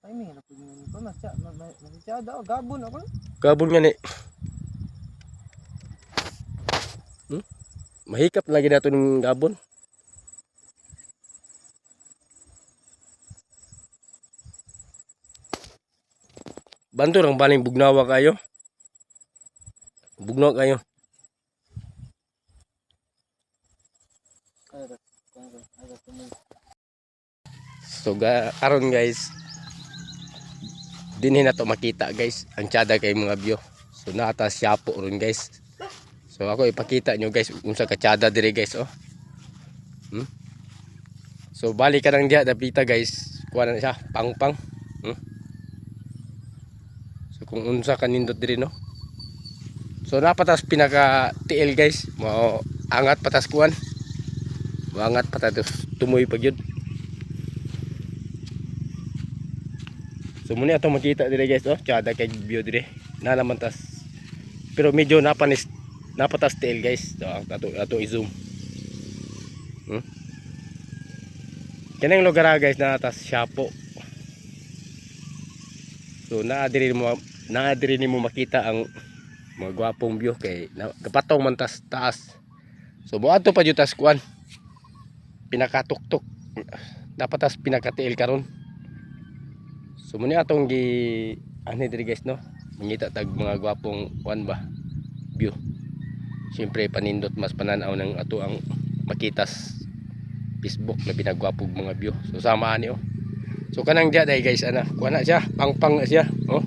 Ay, may hanap ko yun ko. Nasisyada ako. Gabon ako. Gabon nga ni. Mahikap lagi nato ng gabon. Banto ang baling bugnawa kayo. Bugnaw kayo. So karon guys, dinhi na to makita guys ang tiada kay mga view. So nata siyapo ron guys. So ako ipakita nyo guys unsa ka tiada dire guys oh. So balik ka nang diha dapita guys. Kuha na siya pangpang. So kung unsa ka nindot dire no. So napatas pinaka TL guys. Mao angat patas kuan. Angat patas tumoy pag yun. So muna ato makita dire guys oh, tiada kay view dire. Nalaman tas pero medyo napatas TL guys. So ato i-zoom. Kanang lugar guys na atas Siapo. So naadiri mo makita ang mga gwapong view kay kapataw man tas taas. So moadto pa jud tas kuan. Pinakatuktok. Dapat tas pinaka-TL karon. So muna atong ani diri guys no. Mangita tag mga gwapong kuan ba view. Siyempre panindot mas pananaw ng ato ang makitas Facebook na binagwapog mga view. So sama ani oh. So kanang dia day guys ana, kuha na siya, pangpang na siya, oh.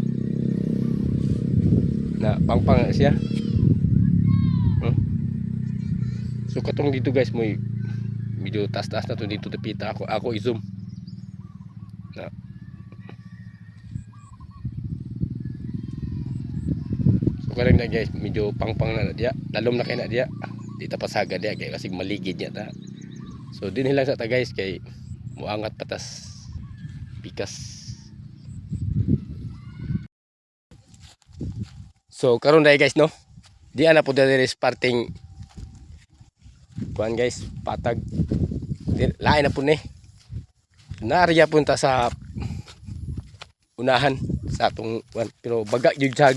Na pangpang na siya. So katong dito guys mo medyo taas-taas na to dito tapita ako i-zoom. Na so kanang na guys, medyo pangpang na dia, lalom na kay na dia. Di ta pasaga dia kay kasi maligid niya ta. So din lang sa ta guys kay muangat patas pikas. So karon dai guys no. Di ana po diri parting kuan guys, patag. Lain na po ni. Naariya punta sa unahan sa atong kuan pero baga gyud sa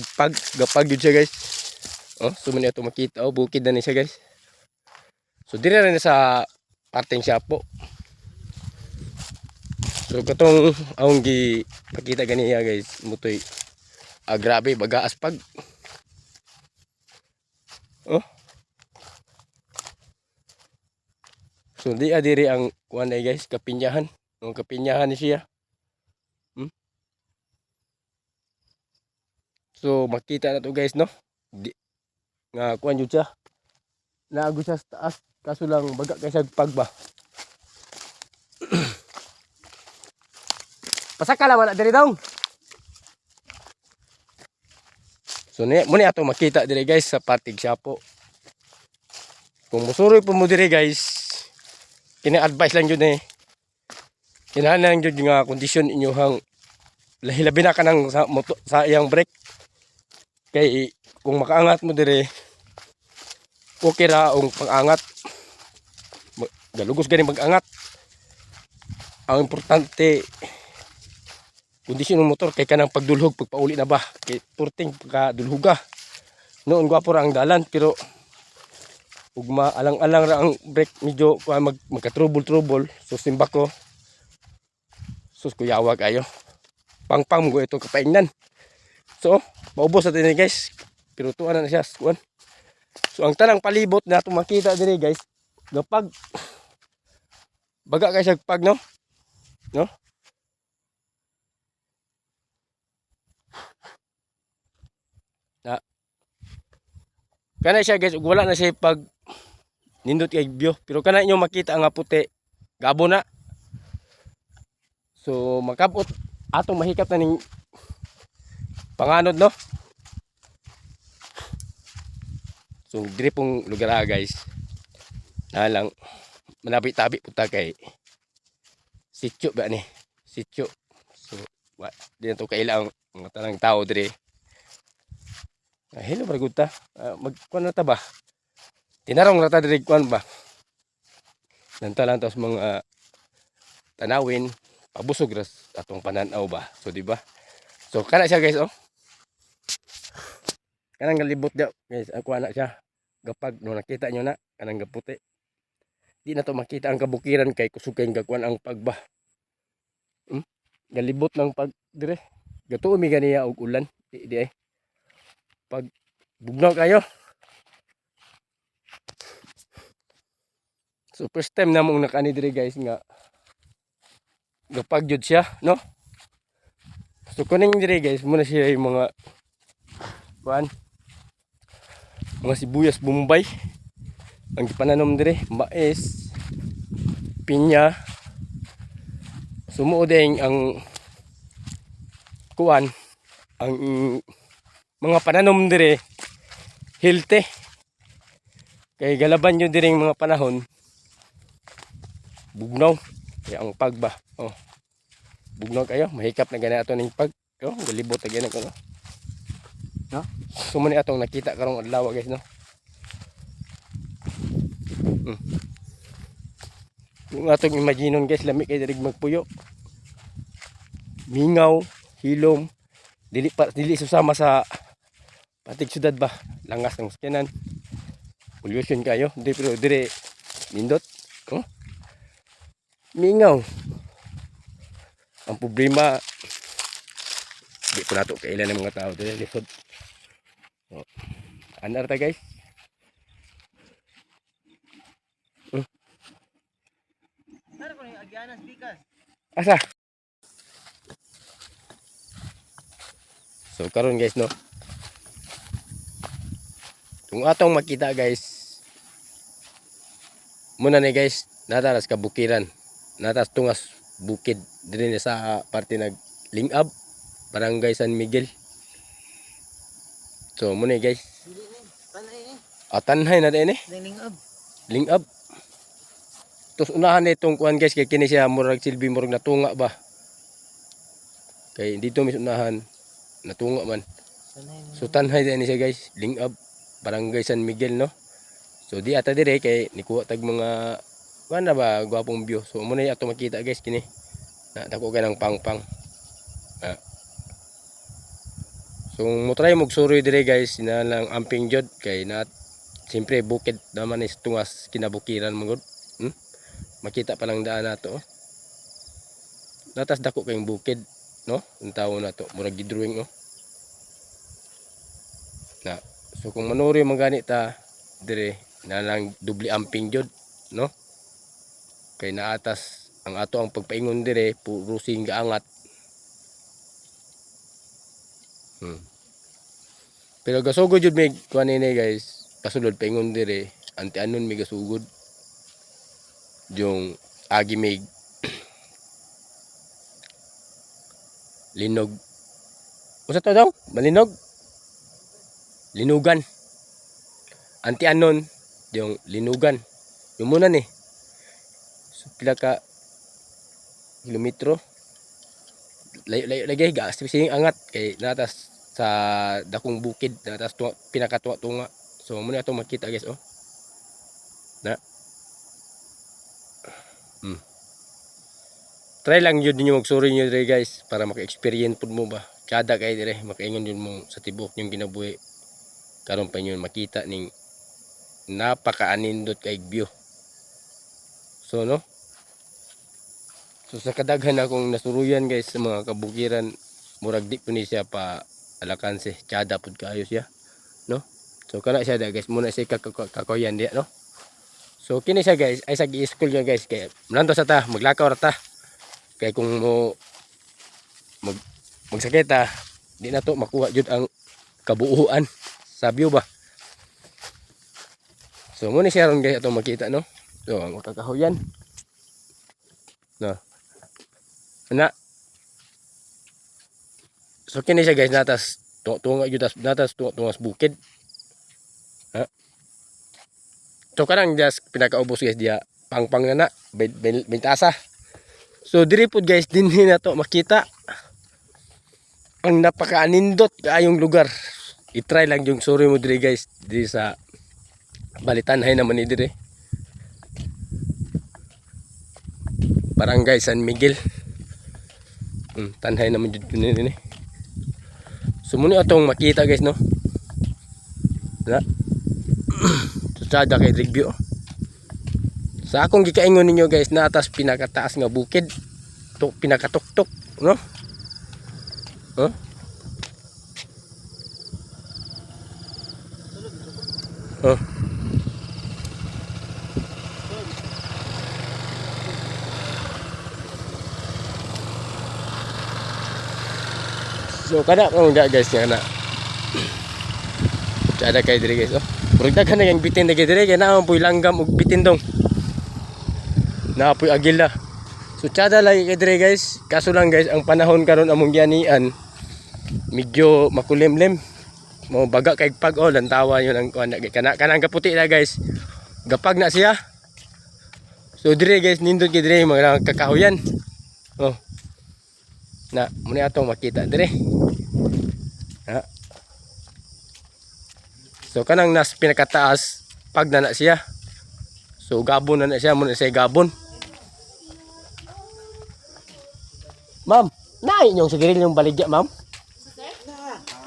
gapag gyud siya guys. Oh, so man ato makita oh, bukid na ni siya guys. So dire na sa parting Siapo. So katong aong pakita ganiya guys, mutoy grabe baga aspag. Oh. So di adiri ang kuan ay guys, kapinyahan. Ang kapinyahan ni siya. So makita na to guys no. Di nga kuan jud siya. Naago siya sa taas kaso lang baga kay sagpag ba. Pasaka lang na diri daw. So muni ato makita diri guys sa patig Siapo. Kung musuroy po mo diri guys, kina-advise lang jud ni. Kinahanglan jud nga kondisyon inyohang lahi-labi na kanang sa iyang brake. Kay kung makaangat mo diri, okay ra ang pag-angat. Galugos gani mag-angat. Ang importante kondisyon ng motor kay kanang pagdulhog pagpauli na ba kay turting pagkadulhuga noon gwapo ra ang dalan pero ug maalang-alang ra ang brake medyo magka-trouble so simba ko sus kuyawa kayo pangpang mo ito kapaingnan so maubos natin guys pero tuwa na siya kuan. So ang tanang palibot na ato makita diri guys gapag baga kay sagpag no kana siya guys, wala na siya pag nindot kay view. Pero kana inyo makita nga puti, gabo na. So makabot atong mahikap na ning panganod no. So dire pong lugar guys. Lang manabi-tabi punta kay sityo ba ni? Sityo. So di na to kailang mga tanang tao dire. Hello barguta. Magkuan na ta ba? Tinarong na ta diri kuan ba? Nanta lang tos mga tanawin, pabusog ras atong pananaw ba. So di ba? So kana siya guys oh. Kanang galibot daw guys, ako anak siya. Gapag no nakita nyo na kanang gaputi. Di na to makita ang kabukiran kay kusog kay gagwan ang pagba. Galibot ng pag dire. Gatuo mi ganiya og ulan. Di ay. Pag bugnaw kayo. So first time na mong nakani dire guys nga gapag jud siya, no? So kuning dire guys, muna siya yung mga kuan, mga sibuyas Bombay. Ang pananom dire, mais, pinya. Sumuo ding ang kuan, ang mga pananom dire healthy. Kay galaban yun dire mga panahon bugnaw. Kaya ang pagba, oh. Bugnaw kayo, mahikap na gana ato ning pag, oh, galibot na gana ko, no? No? Sumuni atong nakita karong adlaw guys, no? Yung atong imaginon guys, lami kay diri magpuyo. Mingaw, hilom, dili susama sa patig syudad ba, langas ng sakyanan. Pollution kayo, di pero dire nindot, oh. Mingaw. Ang problema, di ko nato kailan ng mga tao dire lisod. Oh. Anar ta guys. Ano ko yung agyanas bikas? Asa? So karon guys no. Kung atong makita guys, muna ni guys, nataras kabukiran. Natas tungas bukid din sa parte nag Lingab, Barangay San Miguel. So muna guys. Tanhay na din eh. Lingab. Lingab. Tos unahan itong kuan guys kay kini siya murag silbi murag natunga ba. Kay dito mis unahan natunga man. So tanhay din siya guys, Lingab, Barangay San Miguel no. So di ata dire kay nikuha tag mga wala ba gwapong view. So muna ato makita guys kini. Na dako kay ng pangpang. So mo try mo suri dire guys na lang amping jod kay na siyempre bukid naman is tungas kinabukiran mo. Makita pa lang daan nato. Oh. Natas dako kayong bukid, no? Ang tawo na to, murag gidrawing oh. Na. So kung manuri magani ta dire na lang dubli amping jod, no? Kay naatas ang ato ang pagpaingon dire puro sing gaangat. Pero gasugod jud mig kuan ini guys. Kasulod paingon dire anti anon mi gasugod. Yung agi mig linog. Usa to daw? Malinog? Linugan. Anti anon yung linugan. Yung muna ni. So pila ka kilometro. Layo lagi gas sing angat kay natas sa dakong bukid natas pinakatuwa-tunga. So muna ato makita guys oh. Na. Try lang yun ninyo magsuri nyo dire guys para maka-experience po mo ba. Kada kayo dire makaingon yun mo sa tibok yung ginabuhi. Karon pa nyo makita ning napaka-anindot kay view. So no. So sa kadaghan akong nasuruyan guys sa mga kabukiran murag di po ni siya pa alakanse. Kada po kayo siya. No. So kana siya da guys muna siya kakoyan diya no. So kini siya guys ay sa gi-school niya guys kay nanto sa ta maglakaw ra ta. Kaya kung mo magsakit di na to makuha jud ang kabuuan sa view ba. So muna siya ron guys atong makita no. So ang kakahuyan. No. Na. So kini siya guys natas tunga jud natas tungas bukid. Ha. So kanang just pinakaubos guys dia pangpang na bintasa. So diri pod guys dinhi na to makita ang napakaanindot kaayong lugar. I-try lang yung suri mo diri guys diri sa Balitanhay naman ni diri. Barangay San Miguel. Tanhay naman jud kuno ni. So muni atong makita guys no. Na. Tsada kay review. Sa akong gikaingon ninyo guys na atas pinakataas nga bukid. To pinakatuktok, no? Huh? Oh. So kada mo guys nga na. Tsada kay dire guys oh. Murag daghan na yang bitin dagay dire kay naon puy langgam ug bitin dong. Naapoy agila. So tsada lagi kay dire guys. Kaso lang guys ang panahon karon among gianian medyo makulimlim. Mo baga kay pag oh lantawa yun ang kuan kanang kaputi na guys. Gapag na siya. So dire guys nindot kay dire mga kakahuyan. Oh. Na muni atong makita dire. Ha. So kanang nas pinakataas pag na siya. So gabon na siya muna siya gabon. Ma'am, naay inyong sigarilyo yung baligya, ma'am?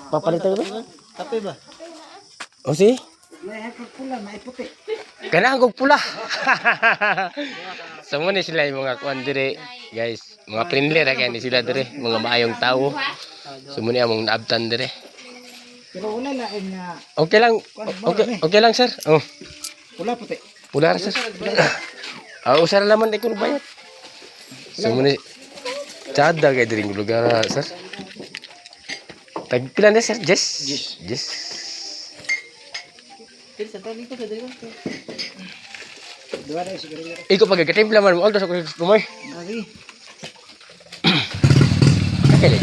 Papalitan ko ba? Kape ba? O si? May pula, may puti. Kanang kog pula. So muna sila yung mga kuan dire, guys. Mga friendly ra kay ni sila dire, mga maayong tao. So muna among naabtan dire. Pero wala lain nga Okay lang. Okay lang, sir. Oh. pula puti. Pula ra, sir. Usara naman ikon bayad. So muna tsada kay diri lugar, sir. Tag pila na, sir? Jess. Sa tali ko sa diri ko. Dua ra sigarilyo. Iko pagkatimpla man mo alto sa kumoy. Lagi. Okay.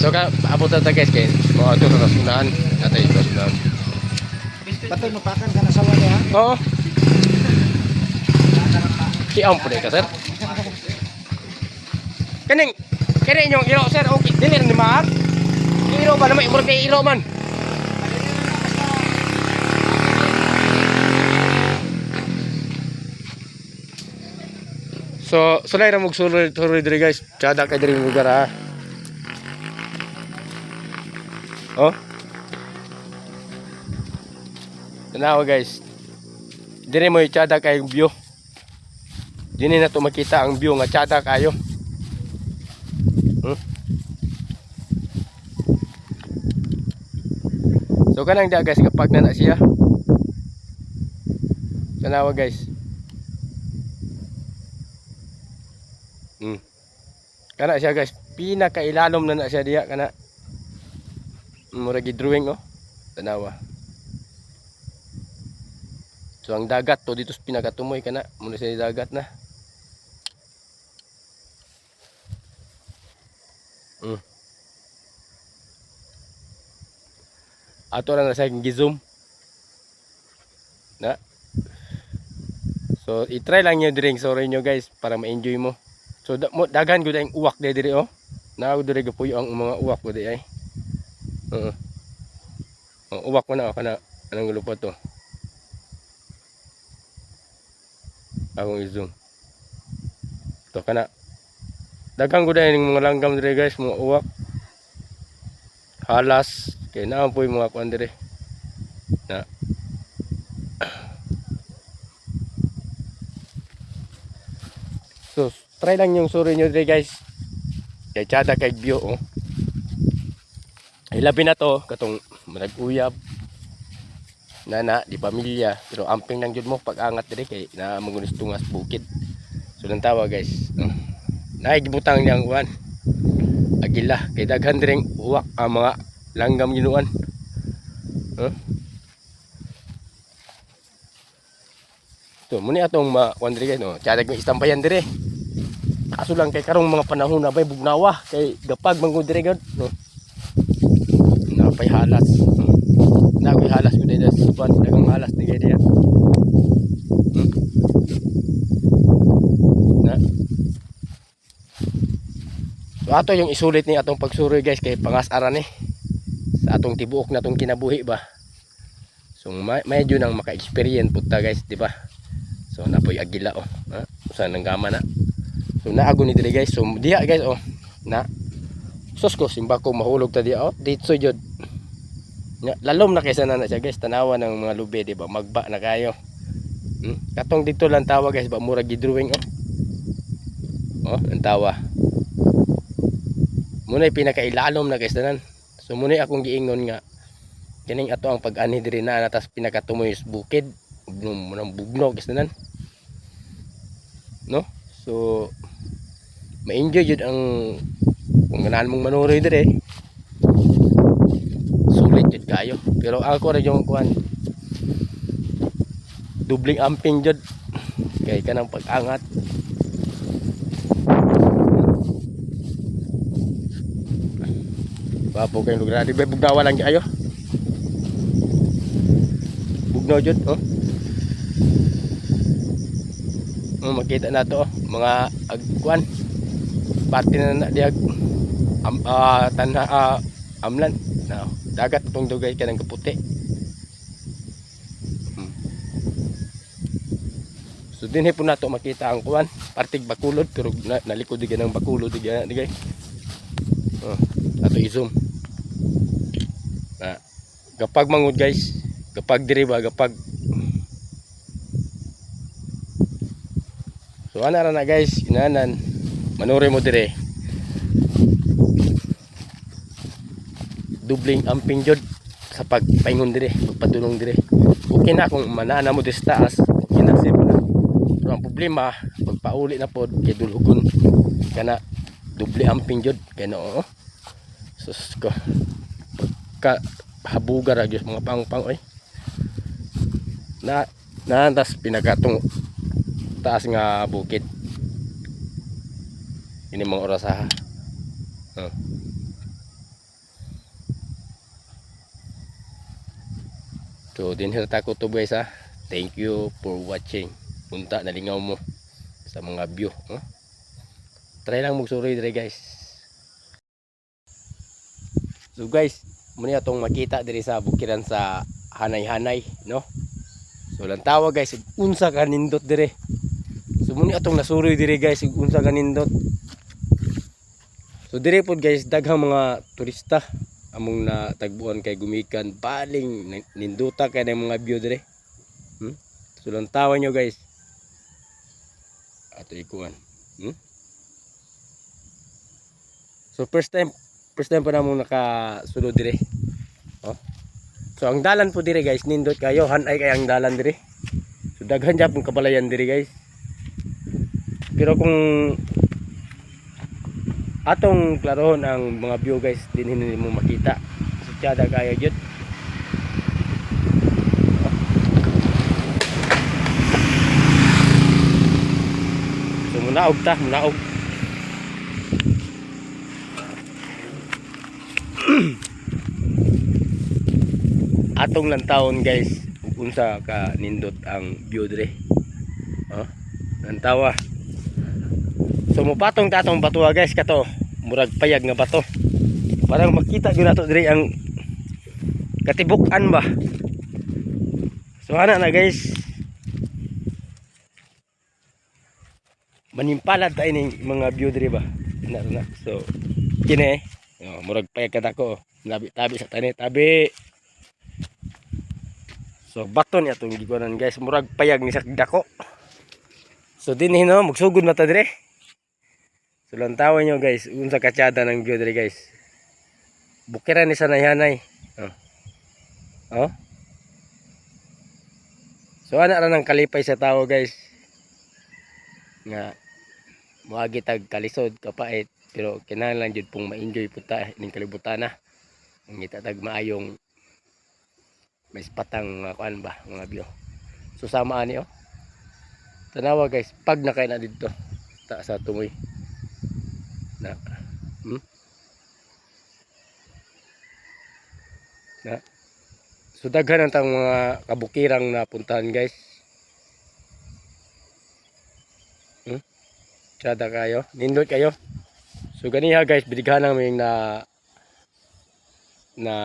So ka abot ta guys kay mo ato na sunan atay sa sunan. Patay mapakan ka na sa wala ha. Oo. Siam pud ka sir. Kaning inyong iro sir okay dili ni maak. Iro ba naman imor kay iro man. So sulay ra magsulod diri guys. Tsada kay diri lugar ha. Oh. Tanawa guys. Dire mo tsada kay view. Dini na to makita ang view nga tsada kayo. So kanang da guys kapag na siya. Tanawa guys. Kana siya guys. Pinakailalom na siya diya kana. Murag drawing oh. Tanawa. So ang dagat to dito pinakatumoy kana muna sa dagat na. Ato lang na sa gi-zoom. Na. So i-try lang niyo diri sorry nyo guys para ma-enjoy mo. So daghan gud ang uwak diri oh. Na diri gapuyo ang mga uwak gud ay. Uwak mo na kana anong lupot to. Akong i-zoom. To kana. Daghang gud ay mga langgam dire guys, mga uwak. Halas kay naa po mga kuan dire. Na. So, try lang yung suri nyo dire guys. Kay tsada kay view oh. Ay labi na to katong manag-uyab. Nana di pamilya pero amping lang jud mo pag angat dire kay na magunis tungas bukid. So nang tawa guys. Naigibutang niyang uwan. Agila kay daghan direng uwak ang mga langgam ginuan. So muni atong makuan dire guys no. Tsada yung istambayan dire. Kaso lang kay karong mga panahon na bay bugnawa kay gapag mangud dire gud no. Napay halas. Nagoy halas ko dito sa suban. Dagang halas di kaya diya. Na. So ato yung isulit ni atong pagsuroy guys kay pangas-ara ni. Sa atong tibuok na atong kinabuhi ba. So medyo nang maka-experience puta guys, di ba? So napoy agila oh. Usa nang gama na. So So naago ni diri guys. So diha guys oh. Na sus ko simba ko mahulog ta diha oh. Dito jud. Lalom na kaysa na siya guys. Tanawa ng mga lubi di ba? Magba na kayo. Katong dito lang tawa guys ba mura gidrawing oh. Oh, ang tawa. Muna pinakailalom na guys tanan. So muna akong giingon nga kining ato ang pag-ani diri na tas pinakatumoy is bukid. Munang bugno guys tanan. No? So ma-enjoy jud ang kung ganahan mong manuroy dire. Sulit jud kayo. Pero ako ra yung kuan dubling amping jud kay kanang pag-angat. Bapo kayong lugar di ba bugnawa lang ayo. Bugnaw jud oh. Makita na to oh. Mga agkuan parte na diag amlan na dagat itong dugay kanang kaputi. So dinhi po nato makita ang kuan partig bakulod pero nalikod diga ng bakulod diga digay. Ato i-zoom. Kapag mangud guys, kapag diri ba kapag so ana ra na guys, inanan manuri mo dire. Dubling amping jud sa pagpaingon dire, pagpadulong dire. Okay na kung manana mo dis taas, okay na sip na. Pero ang problema, pagpauli na pod kay dulhugon kana doble amping jud kay no. Sus ko. Ka habuga ra gyud mga pang oy. Na tas pinakatong taas nga bukid. Ini mga oras ha. So dinhirta ko to guys ha. Thank you for watching. Punta nalingaw mo sa mga view. Try lang magsuroy dire guys. So guys, muna itong makita diri sa bukiran sa hanay-hanay, no? So lang tawa guys, unsa ka nindot dire. So muna itong nasuroy dire guys, unsa ka nindot. So dire pod guys, daghang mga turista among natagbuan kay gumikan baling ninduta kay ng mga view dire. So lang tawa nyo guys. Ato ikuan. So first time pa namong nakasulod dire. So ang dalan po dire guys, nindot kayo, hanay kay ang dalan dire. So daghan jud pong kabalayan dire guys. Pero kung atong klarohon ang mga view guys, dinhi mo makita. So tiada kaya jud. So munaog ta, munaog. Atong lantawon guys, unsa ka nindot ang view dire. Lantawa. So mopatong tatong batuwa guys kato, murag payag nga bato. Parang makita gyud nato dire ang katibuk-an ba. So ana na guys. Manimpalad ta ining mga view dire ba. Na. So kini murag payag kadako. Tabi sa tani, tabi. So baton ni atong gikuanan guys, murag payag ni sa dako. So dinhi no, magsugod mata dire. So lantawan nyo guys, unsa katsada ng view dire guys. Bukiran ni sa nayhanay. So ana ra nang kalipay sa tao guys. Nga moagi tag kalisod kapait, pero kinahanglan jud pong ma-enjoy puta ning kalibutan na. Ngita tag maayong may patang kuan ba mga view. So sama ani oh. Tanawa guys, pag nakay na didto ta sa tumoy. Na so daghan ang tang mga kabukirang napuntahan guys. Tsada kayo, nindot kayo. So ganiha guys, bidighan namin na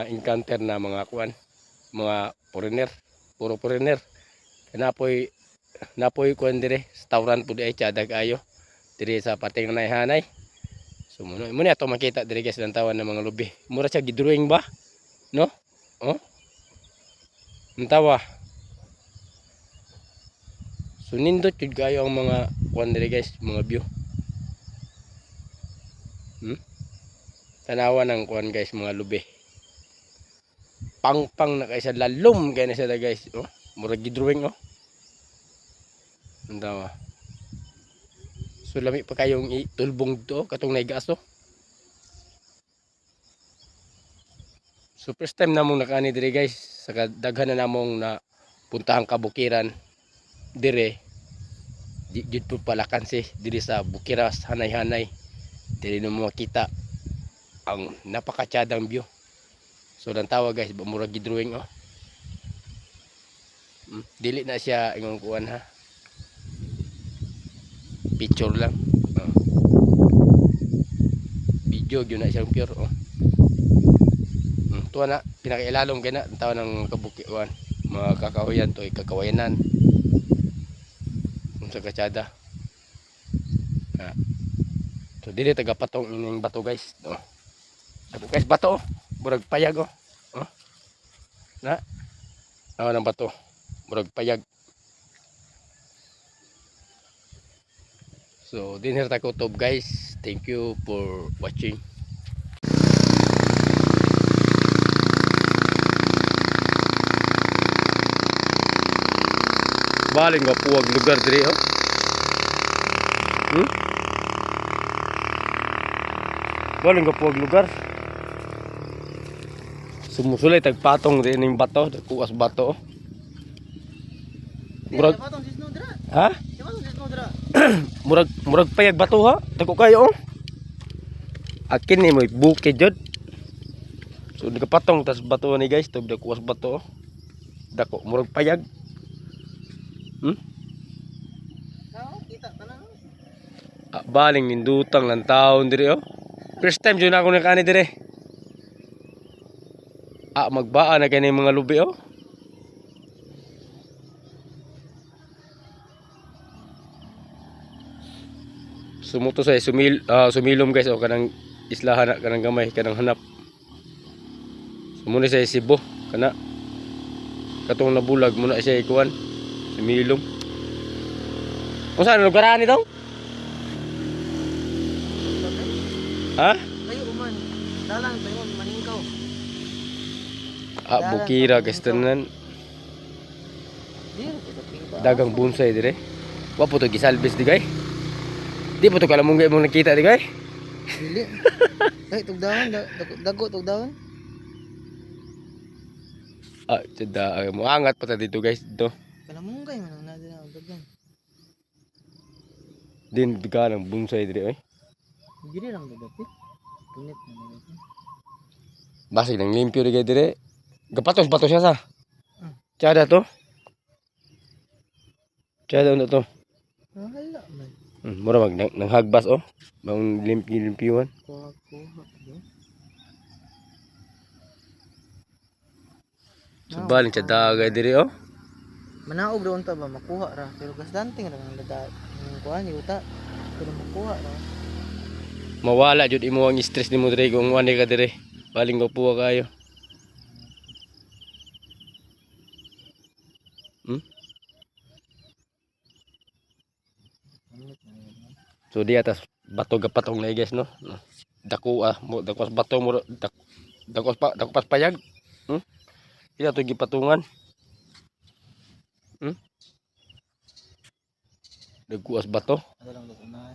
encounter na mga kuan, mga foreigner, puro foreigner. Napoy kuan dire, restaurant pud ay tsada kayo. diri sa pating hanay. So muna ato makita diri guys lang tawan ng mga lubi. Mura siya gidrawing ba? No? Oh. Ang tawa. So nindot jud kayo ang mga kuan diri guys, mga view. Tanawa ng kuan guys, mga lubi. Pang na kaysa lalom kay na sila guys. Oh, mura gidrawing oh. Ang tawa. So lami pa kayong itulbong to katong naigaso. So first time namong nakaani dire guys, sa daghan na namong na puntahang kabukiran dire. Di jud po palakan si dire sa Bukiras hanay-hanay. Dire na makita ang napakatyadang view. So lang tawa guys, mura gidrawing oh. Dili na siya ingong kuan ha. Picture lang. Video yun na siyang pure oh. Tuwa na pinakailalom kay na tawa ng kabukiwan. Mga kakahuyan to kakawayanan. Sa katsada. So dili taga patong ining bato guys. Oh. Sabi guys bato oh. Murag payag oh. Oh. Na. Ng bato. Murag payag. So dinher ta ko tob guys. Thank you for watching. Baling nga puwag lugar diri oh. Baling nga puwag lugar. Sumusulay tagpatong din ning bato, kuas bato oh. Murag ha? murag payag bato ha. Dako kayo oh. Akin ni mo bukid jud. So nagapatong tas bato ni guys, tub kuas bato oh. Dako murag payag. Baling nindutang lang taon diri oh. First time jud ako nakani diri. Magbaa na kani mga lubi oh. Sumuto sa sumilom guys oh, kanang islahan na kanang gamay kanang hanap. Muna sa Cebu kana katong nabulag muna siya ikuan sumilom. Kung saan lugar ani daw? Ha? Kayo uman. Dalang tayo maningkaw. Bukira guys tanan. Dagang bonsai dire. Wa po to gisalbis di kay. Di po to kalamunggay mong nakita di kay. Dili. Ay tugdaon dago tugdaon. Tsada mo angat pa ta dito guys dito. Kalamunggay man ang nadira og dagan. Din biga ng bonsai dire oy. Dili lang dagati. Punit na dagati. Basig nang limpyo di kay dire. Gapatos siya sa. Tsada to. Tsada na to. Hala man. Mura mag nang hagbas oh. Bang limpyuan. Kuha do. Subaling sa dagay diri oh. Manaog ra unta ba makuha ra pero gasdanting ra ang dagat. Ang kuha ni uta pero makuha ra. Mawala jud imo ang stress nimo diri kung wani ka diri. Baling ko puwa kayo. So di atas bato gapatong na guys no. Dako dakos bato mo dakos pas payag. Ila to gipatungan. Dagkuas bato. Ada lang dako na.